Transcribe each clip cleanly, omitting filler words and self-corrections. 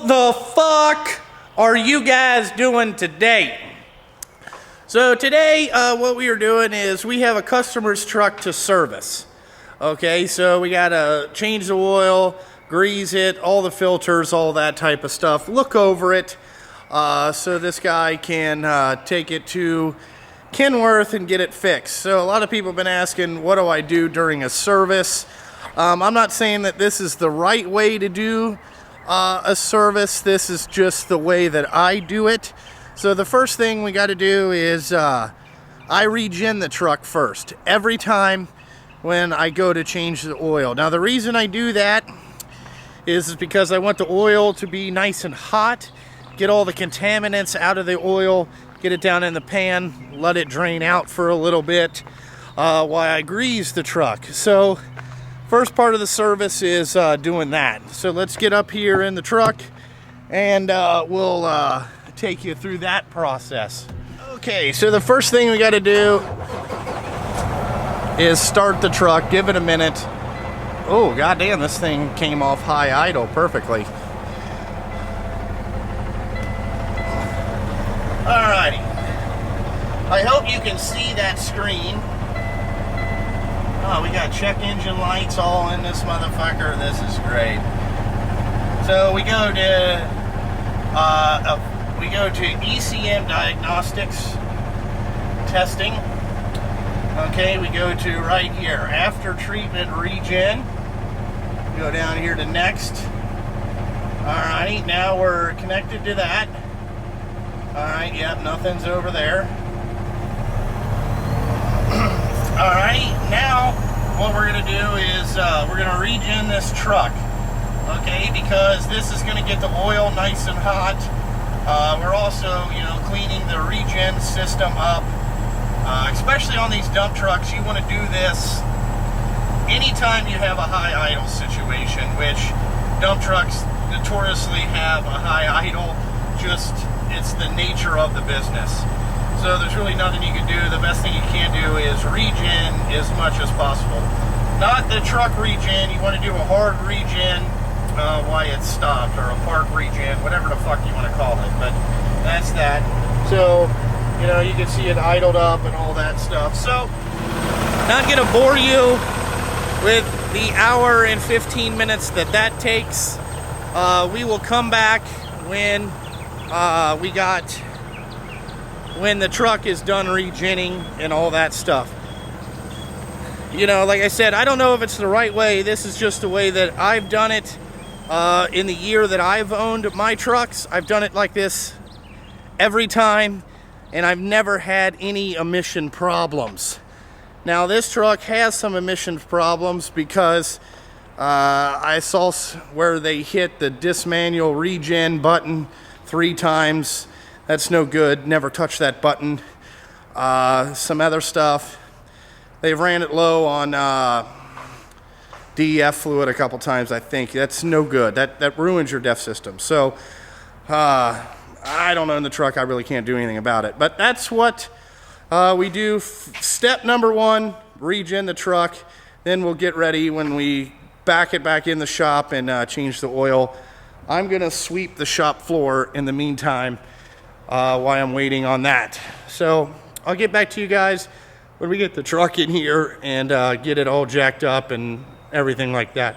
How the fuck are you guys doing today? So today, what we are doing is we have a customer's truck to service. Okay, so we gotta change the oil, grease it, all the filters, all that type of stuff. Look over it, so this guy can take it to Kenworth and get it fixed. So a lot of people have been asking, what do I do during a service? I'm not saying that this is the right way to do a service. This is just the way that I do it. So the first thing we got to do is I regen the truck first every time when I go to change the oil. Now the reason I do that is because I want the oil to be nice and hot, get all the contaminants out of the oil, get it down in the pan, let it drain out for a little bit while I grease the truck. So first part of the service is doing that. So let's get up here in the truck and we'll take you through that process. Okay, so the first thing we got to do is start the truck, give it a minute. Oh, goddamn, this thing came off high idle perfectly. Alrighty. I hope you can see that screen. Oh, we got check engine lights all in this motherfucker. This is great. So we go to Ecm Diagnostics Testing. Okay, we go to right here, after treatment regen. Go down here to next. Alrighty, now we're connected to that. Alright, yep, nothing's over there. Alrighty, now what we're going to do is we're going to regen this truck, okay, because this is going to get the oil nice and hot. We're also, cleaning the regen system up, especially on these dump trucks. You want to do this anytime you have a high idle situation, which dump trucks notoriously have a high idle. It's the nature of the business. So there's really nothing you can do. The best thing you can do is regen as much as possible. Not the truck regen. You want to do a hard regen while it's stopped, or a park regen, whatever the fuck you want to call it. But that's that. So, you can see it idled up and all that stuff. So, not going to bore you with the hour and 15 minutes that takes. We will come back when when the truck is done regenning and all that stuff. Like I said, I don't know if it's the right way. This is just the way that I've done it in the year that I've owned my trucks. I've done it like this every time, and I've never had any emission problems. Now this truck has some emission problems because I saw where they hit the dismanual regen button 3 times. That's no good. Never touch that button. Some other stuff. They've ran it low on DEF fluid a couple times, I think. That's no good. That ruins your DEF system. So I don't own the truck. I really can't do anything about it. But that's what we do. Step number 1, regen the truck. Then we'll get ready when we back it back in the shop and change the oil. I'm going to sweep the shop floor in the meantime while I'm waiting on that. So I'll get back to you guys when we get the truck in here and get it all jacked up and everything like that.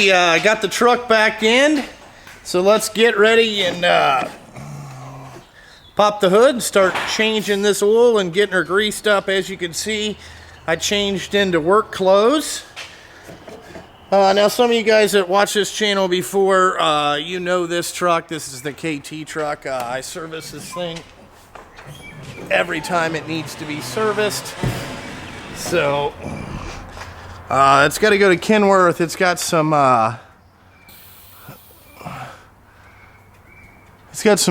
Alrighty, got the truck back in. So let's get ready and pop the hood and start changing this oil and getting her greased up. As you can see, I changed into work clothes. Now some of you guys that watched this channel before, you know this truck. This is the KT truck. I service this thing every time it needs to be serviced. So it's got to go to Kenworth. It's got some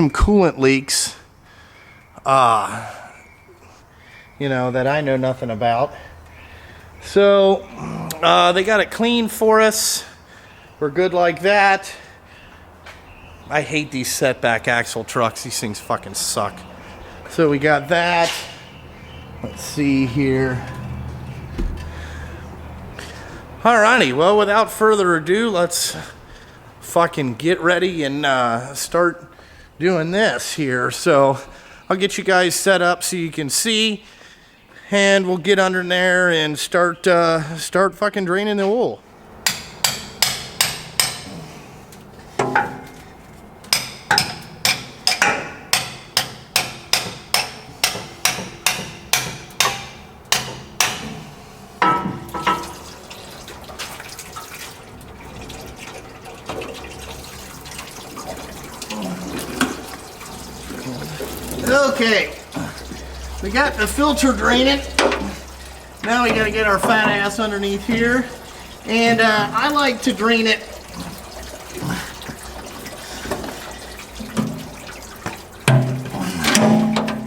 coolant leaks, you know, that I know nothing about. So they got it clean for us. We're good like that. I hate these setback axle trucks. These things fucking suck. So we got that. Let's see here. Alrighty, well, without further ado, let's fucking get ready and start doing this here. So I'll get you guys set up so you can see, and we'll get under there and start fucking draining the oil. Okay, we got the filter draining. Now we gotta get our fat ass underneath here. And I like to drain it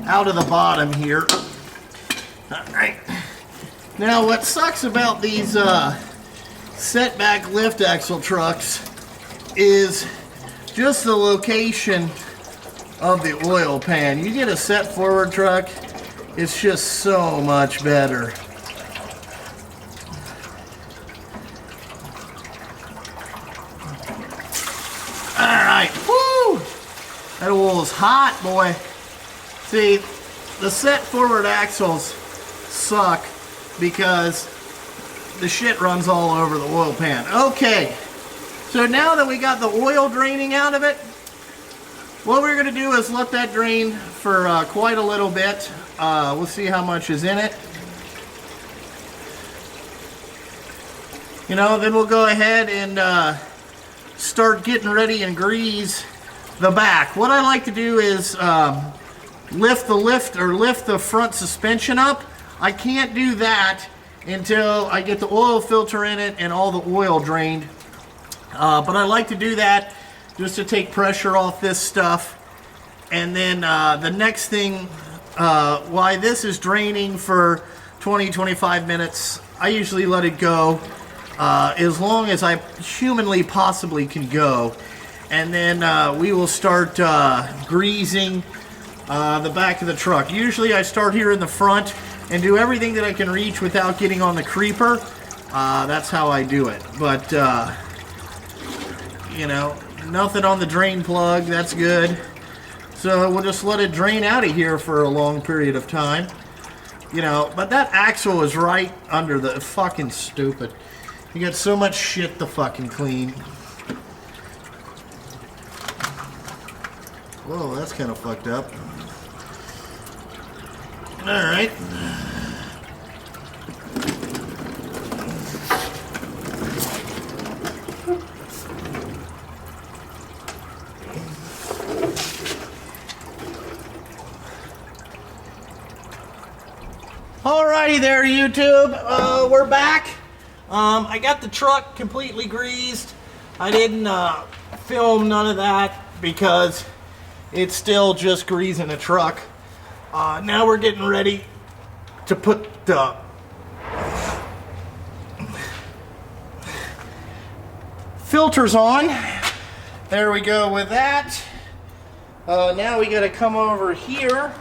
out of the bottom here. Alright. Now what sucks about these setback lift axle trucks is just the location of the oil pan. You get a set forward truck, it's just so much better. Alright, woo! That oil is hot, boy. See, the set forward axles suck because the shit runs all over the oil pan. Okay, so now that we got the oil draining out of it, what we're going to do is let that drain for quite a little bit. We'll see how much is in it. You know, then we'll go ahead and start getting ready and grease the back. What I like to do is lift the front suspension up. I can't do that until I get the oil filter in it and all the oil drained. But I like to do that just to take pressure off this stuff. And then the next thing, while this is draining for 20-25 minutes, I usually let it go as long as I humanly possibly can go. And then we will start greasing the back of the truck. Usually I start here in the front and do everything that I can reach without getting on the creeper. That's how I do it. But you know, nothing on the drain plug. That's good. So we'll just let it drain out of here for a long period of time. You know, but that axle is right under the fucking stupid. You got so much shit to fucking clean. Whoa, that's kind of fucked up. Alright. Alrighty there, YouTube. We're back. I got the truck completely greased. I didn't film none of that because it's still just greasing the truck. Now we're getting ready to put the filters on. There we go with that. Now we gotta come over here.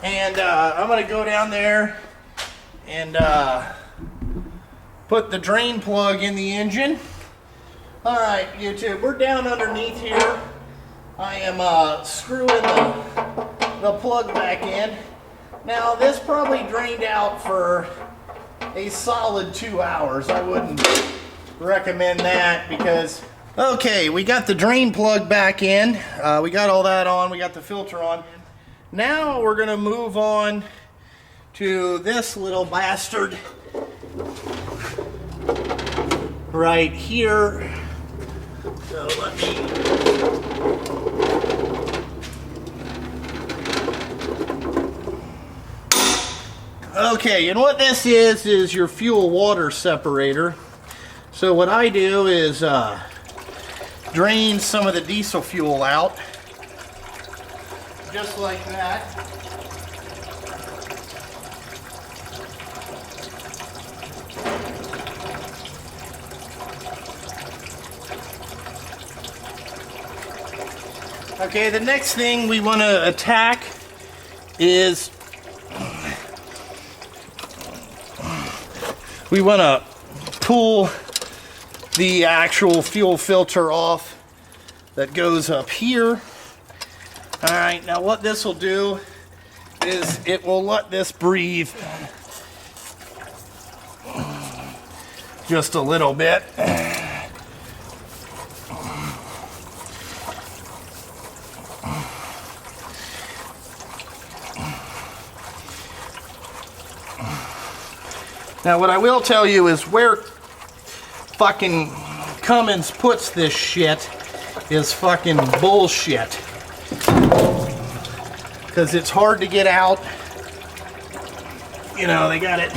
And I'm going to go down there and put the drain plug in the engine. Alright, YouTube, we're down underneath here. I am screwing the plug back in. Now, this probably drained out for a solid 2 hours. I wouldn't recommend that because, okay, we got the drain plug back in. We got all that on. We got the filter on. Now we're going to move on to this little bastard right here. So let me... Okay, and what this is your fuel water separator. So what I do is drain some of the diesel fuel out, just like that. Okay, the next thing we want to attack is we want to pull the actual fuel filter off that goes up here. Alright, now what this will do is it will let this breathe just a little bit. Now what I will tell you is where fucking Cummins puts this shit is fucking bullshit. Because it's hard to get out. You know, they got it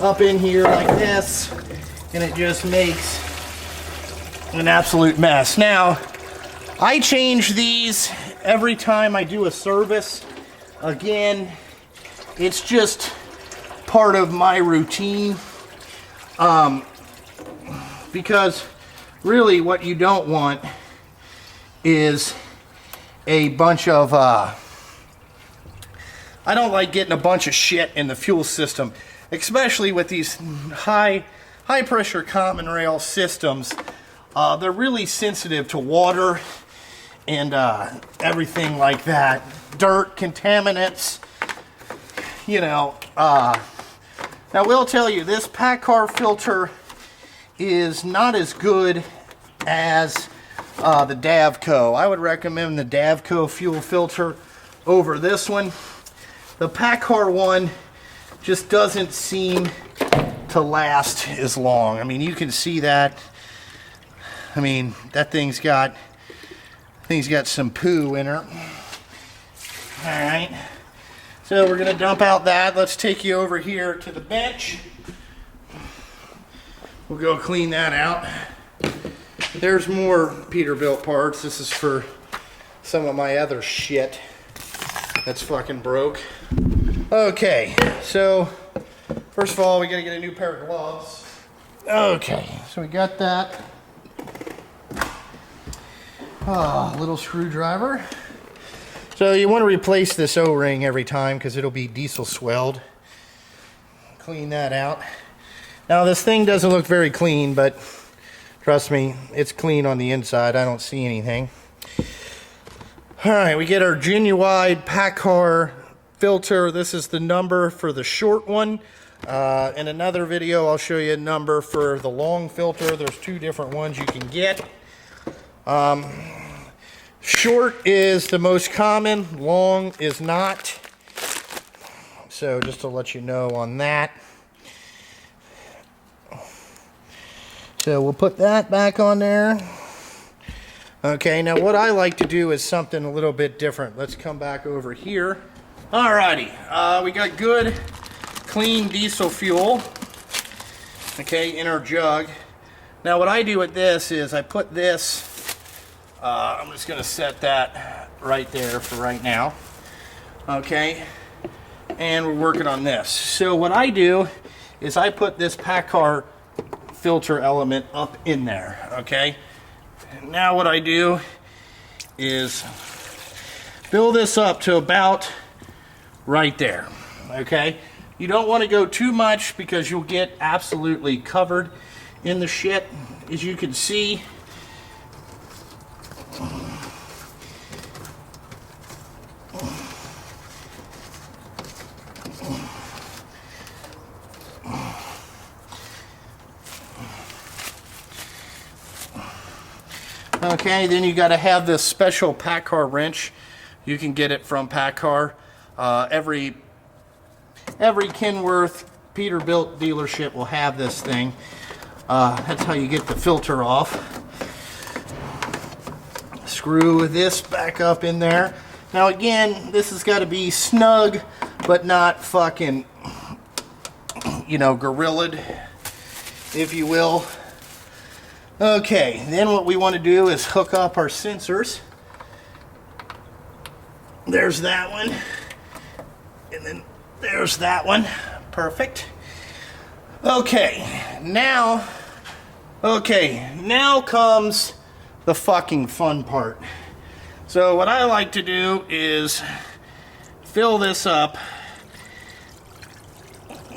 up in here like this, and it just makes an absolute mess. Now, I change these every time I do a service. Again, it's just part of my routine, because really what you don't want is a bunch of I don't like getting a bunch of shit in the fuel system, especially with these high pressure common rail systems. They're really sensitive to water and everything like that, dirt, contaminants, you know. Now, I will tell you, this PACCAR filter is not as good as the Davco. I would recommend the Davco fuel filter over this one. The PACCAR one just doesn't seem to last as long. I mean, you can see that. I mean, that thing's got some poo in her. All right. So we're going to dump out that. Let's take you over here to the bench. We'll go clean that out. There's more Peterbilt parts. This is for some of my other shit that's fucking broke. Okay, so first of all, we got to get a new pair of gloves. Okay, so we got that. Little screwdriver. So you want to replace this O-ring every time because it'll be diesel swelled. Clean that out. Now this thing doesn't look very clean, but trust me, it's clean on the inside. I don't see anything. Alright, we get our genuine PACCAR filter. This is the number for the short one. In another video, I'll show you a number for the long filter. There's two different ones you can get. Short is the most common, long is not. So just to let you know on that. So we'll put that back on there. Okay, now what I like to do is something a little bit different. Let's come back over here. Alrighty, we got good, clean diesel fuel, okay, in our jug. Now what I do with this is I put this, I'm just going to set that right there for right now, okay, and we're working on this. So what I do is I put this PACCAR filter element up in there, okay. Now what I do is fill this up to about right there, okay. You don't want to go too much because you'll get absolutely covered in the shit, as you can see. Okay, then you got to have this special PACCAR wrench. You can get it from PACCAR. Every Kenworth Peterbilt dealership will have this thing. That's how you get the filter off. Screw this back up in there. Now again, this has got to be snug, but not fucking, you know, gorillaed, if you will. Okay, then what we want to do is hook up our sensors. There's that one. And then there's that one. Perfect. Okay, now comes the fucking fun part. So what I like to do is fill this up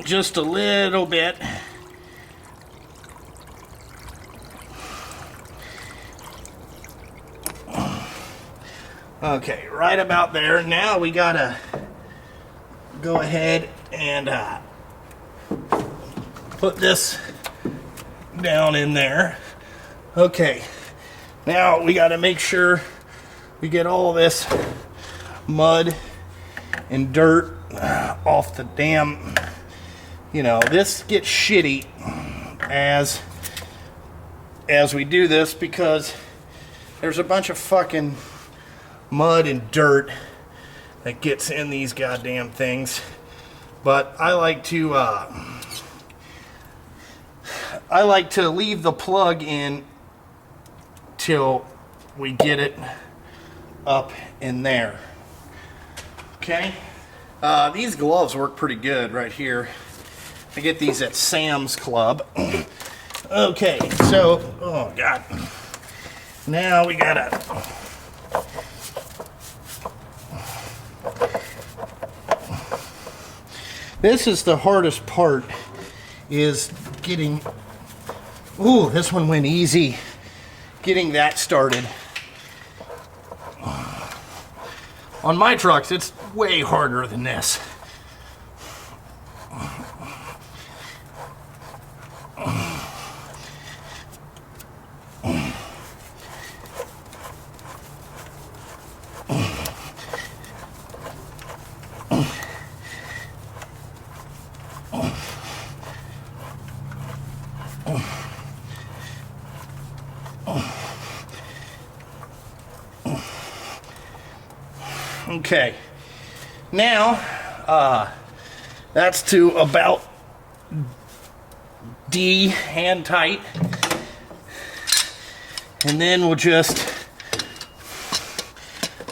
just a little bit. Okay, right about there. Now we gotta go ahead and put this down in there. Okay, now we gotta make sure we get all this mud and dirt off the damn, you know, this gets shitty as we do this because there's a bunch of fucking mud and dirt that gets in these goddamn things. But I like to leave the plug in till we get it up in there. Okay, these gloves work pretty good right here. I get these at Sam's Club. Okay, so oh god, now we gotta this is the hardest part, is getting, ooh, this one went easy, getting that started. On my trucks, it's way harder than this. Okay, now that's to about D, hand tight, and then we'll just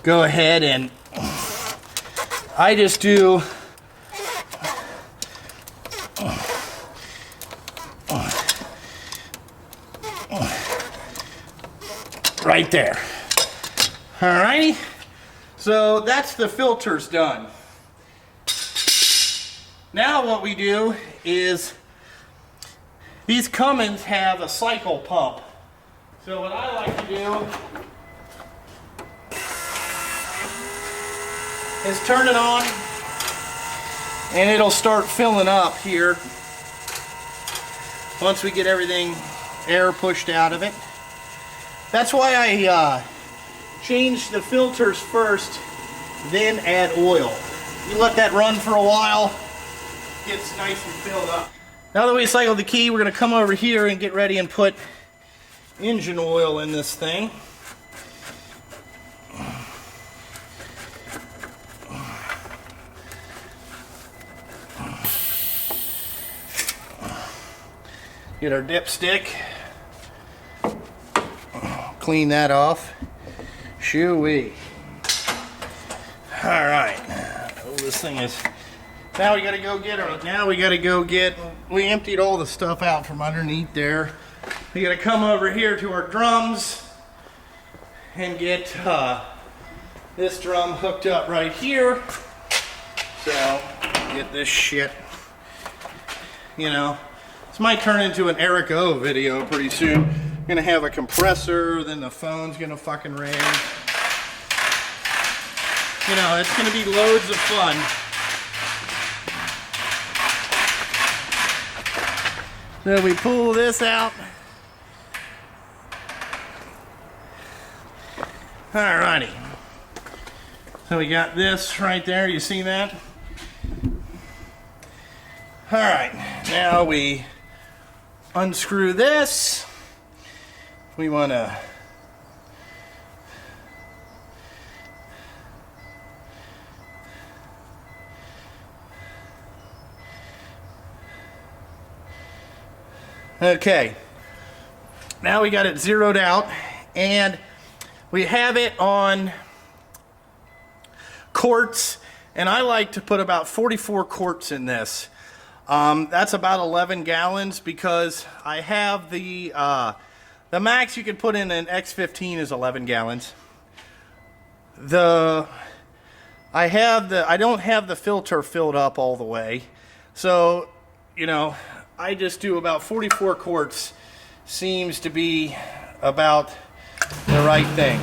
go ahead and I just do right there. Alrighty. So that's the filters done. Now what we do is, these Cummins have a cycle pump. So what I like to do is turn it on and it'll start filling up here once we get everything, air pushed out of it. That's why I change the filters first, then add oil. You let that run for a while, gets nice and filled up. Now that we cycled the key, we're going to come over here and get ready and put engine oil in this thing. Get our dipstick, clean that off. Shoo-wee. Alright. Oh, this thing is... Now we gotta go get we emptied all the stuff out from underneath there. We gotta come over here to our drums and get this drum hooked up right here. So, get this shit. You know, this might turn into an Eric O video pretty soon. I'm gonna have a compressor, then the phone's gonna fucking ring. You know, it's gonna be loads of fun. So we pull this out. Alrighty. So we got this right there, you see that? Alright, now we unscrew this. We want to okay, now we got it zeroed out, and we have it on quarts, and I like to put about 44 quarts in this. That's about 11 gallons because I have the max you can put in an X15 is 11 gallons. I don't have the filter filled up all the way, so you know, I just do about 44 quarts. Seems to be about the right thing.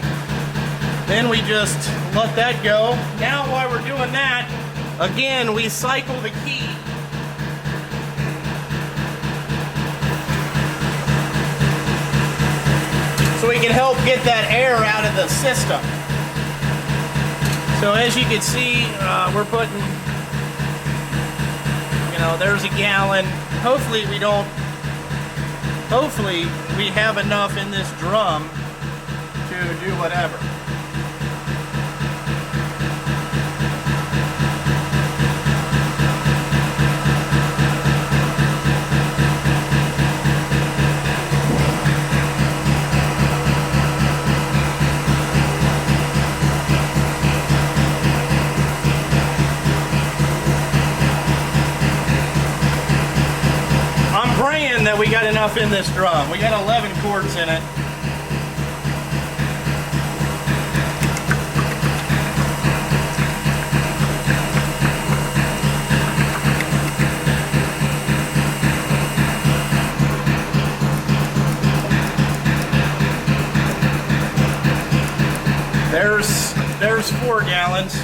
Then we just let that go. Now while we're doing that, again, we cycle the key. So we can help get that air out of the system. So as you can see, we're putting, you know, there's a gallon. Hopefully we have enough in this drum to do whatever. That we got enough in this drum. We got 11 quarts in it. There's 4 gallons.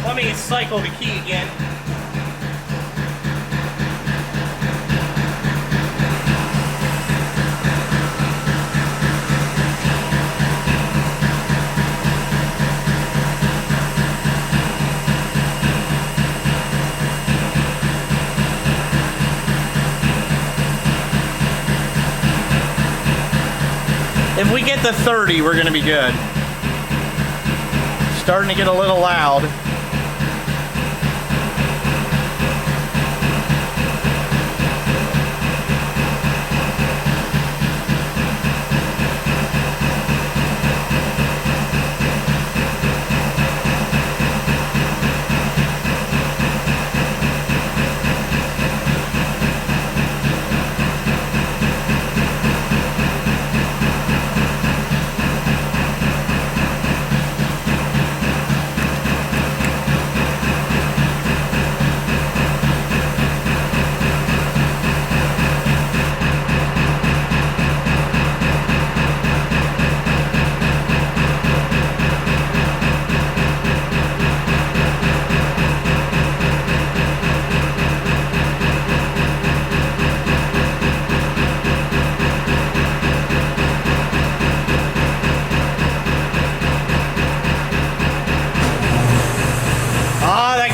Let me cycle the key again. If we get to 30, we're going to be good. Starting to get a little loud.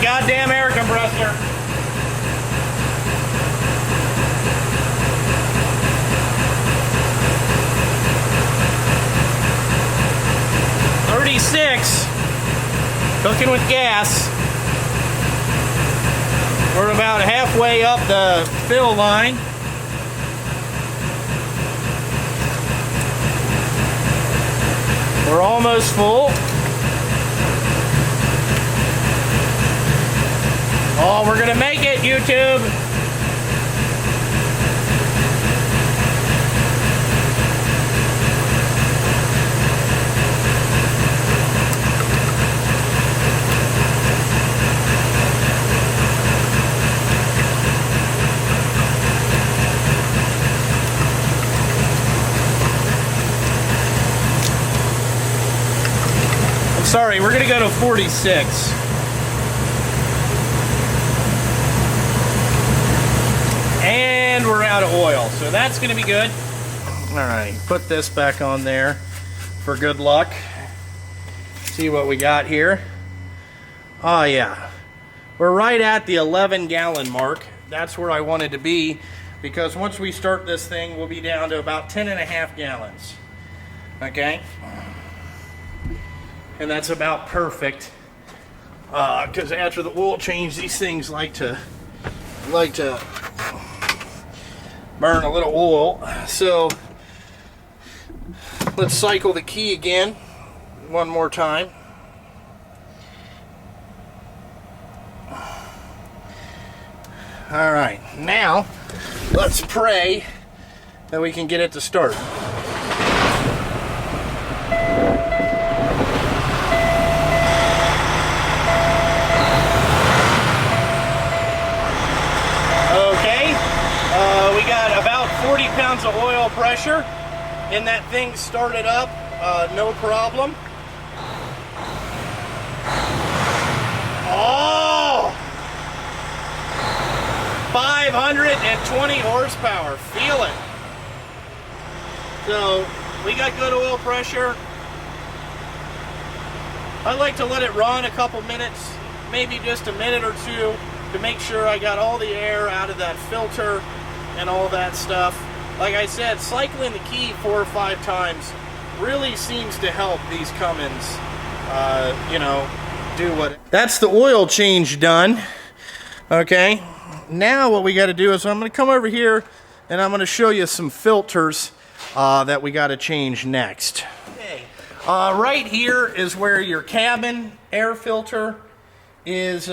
Goddamn air compressor. Cooking with gas. We're about halfway up the fill line. We're almost full. Oh, we're gonna make it, YouTube. I'm sorry, we're gonna go to 46. And we're out of oil, so that's gonna be good. All right, put this back on there for good luck. see what we got here. Oh yeah, we're right at the 11-gallon mark. That's where I wanted to be, because once we start this thing, we'll be down to about 10.5 gallons. Okay, and that's about perfect, because after the oil change, these things like to burn a little oil. So let's cycle the key again one more time. All right, now let's pray that we can get it to start. Okay, we got about 40 pounds of oil pressure, and that thing started up, no problem. Oh! 520 horsepower, feel it. So we got good oil pressure. I like to let it run a couple minutes, maybe just a minute or two, to make sure I got all the air out of that filter and all that stuff. Like I said, cycling the key 4 or 5 times really seems to help these Cummins, you know, do what. That's the oil change done. Okay. Now what we got to do is I'm going to come over here and I'm going to show you some filters that we got to change next. Okay. Right here is where your cabin air filter is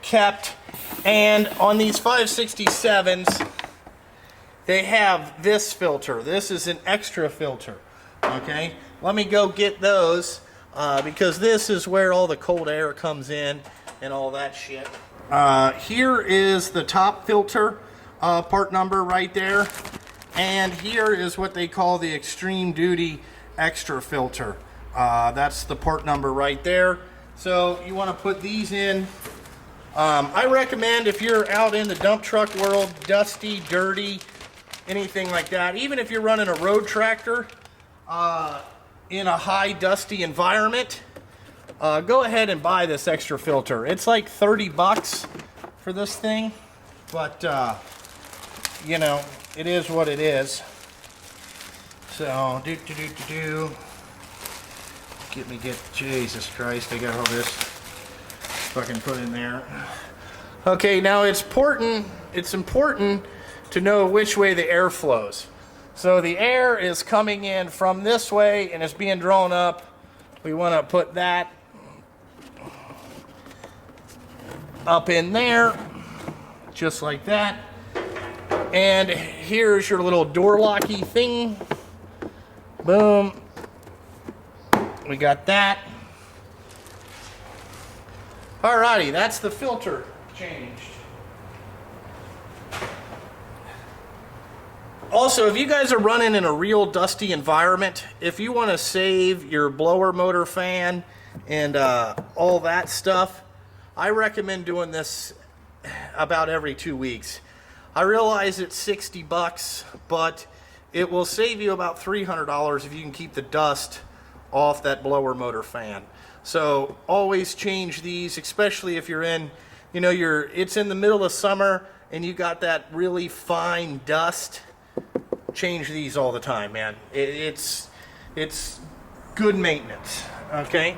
kept, and on these 567s they have this filter. This is an extra filter. Okay, let me go get those because this is where all the cold air comes in and all that shit. Here is the top filter part number right there, and here is what they call the extreme duty extra filter. That's the part number right there. So you want to put these in. I recommend, if you're out in the dump truck world, dusty, dirty, anything like that, even if you're running a road tractor in a high dusty environment, go ahead and buy this extra filter. It's like 30 bucks for this thing, but you know, it is what it is. So Jesus Christ, I got all this fucking put in there. Okay, now it's important to know which way the air flows. So the air is coming in from this way and it's being drawn up. We want to put that up in there, just like that. And here's your little door locky thing. Boom. We got that. Alrighty, that's the filter changed. Also, if you guys are running in a real dusty environment, if you want to save your blower motor fan and all that stuff, I recommend doing this about every 2 weeks. I realize it's 60 bucks, but it will save you about $300 if you can keep the dust off that blower motor fan. So always change these, especially if you're in, you know, it's in the middle of summer and you got that really fine dust. Change these all the time, man. It's good maintenance. Okay,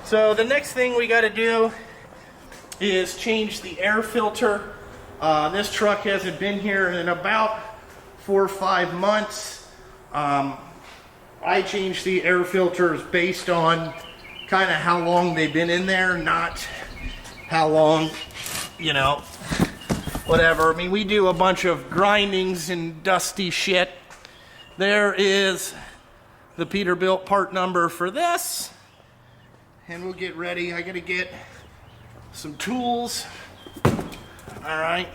so the next thing we got to do is change the air filter. This truck hasn't been here in about 4 or 5 months. I changed the air filters based on kind of how long they've been in there, not how long, you know, whatever. I mean, we do a bunch of grindings and dusty shit. There is the Peterbilt part number for this, and we'll get ready. I gotta get some tools. All right,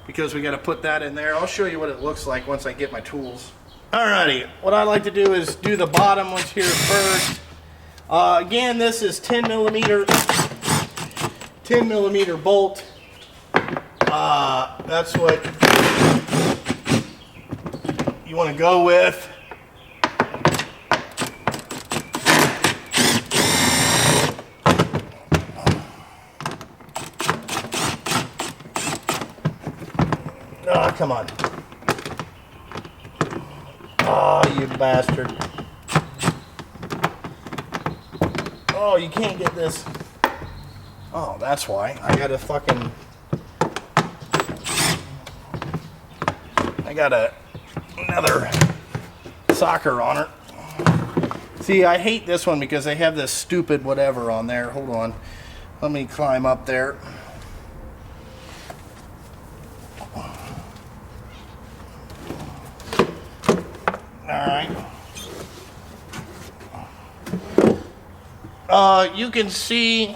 because we got to put that in there. I'll show you what it looks like once I get my tools. Alrighty, what I like to do is do the bottom ones here first. Again, this is 10 millimeter bolt. That's what you want to go with. come on. Oh, you bastard. Oh, you can't get this. Oh, that's why. I got another socker on it. See, I hate this one because they have this stupid whatever on there. Hold on. Let me climb up there. Alright. You can see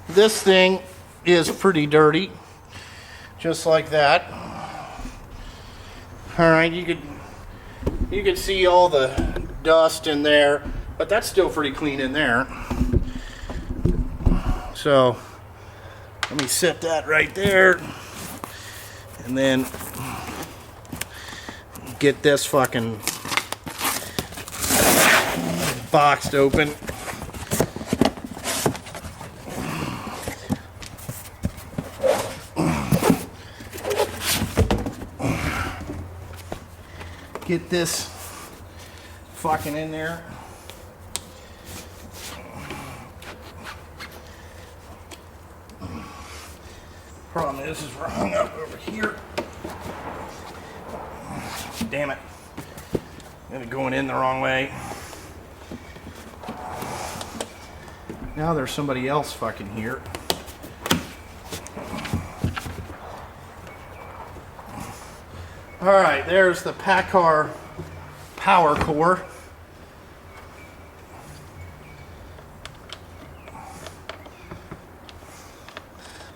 this thing is pretty dirty. Just like that. Alright, you can see all the dust in there, but that's still pretty clean in there. So, let me set that right there. And then get this fucking boxed open. Get this fucking in there. Problem is we're hung up over here. Damn it. I'm going in the wrong way. Now there's somebody else fucking here. Alright, there's the Packard power core.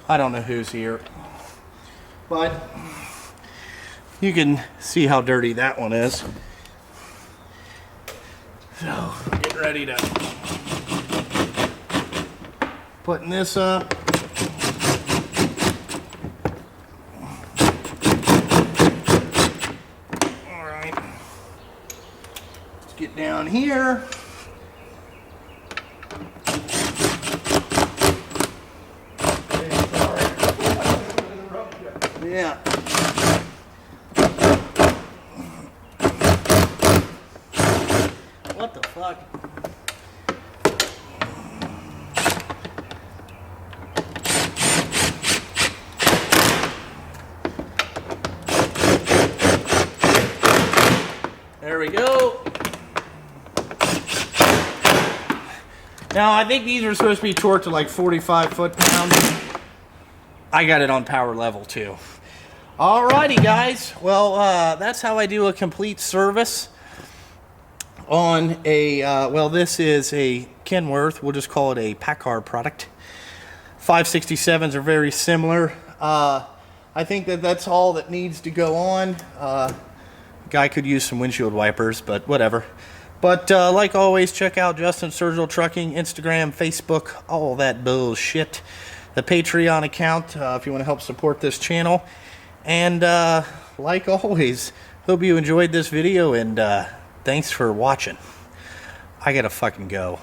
I don't know who's here, but you can see how dirty that one is. So, get ready to putting this up. Alright. Let's get down here. Yeah. What the fuck? There we go. Now, I think these are supposed to be torqued to like 45 foot-pounds. I got it on power level too. Alrighty, guys. Well, that's how I do a complete service on a, well, this is a Kenworth. We'll just call it a Packard product. 567s are very similar. I think that's all that needs to go on. Guy could use some windshield wipers, but whatever. But like always, check out Justin STURGILL Trucking, Instagram, Facebook, all that bullshit. The Patreon account if you want to help support this channel. And like always, hope you enjoyed this video, and thanks for watching. I gotta fucking go.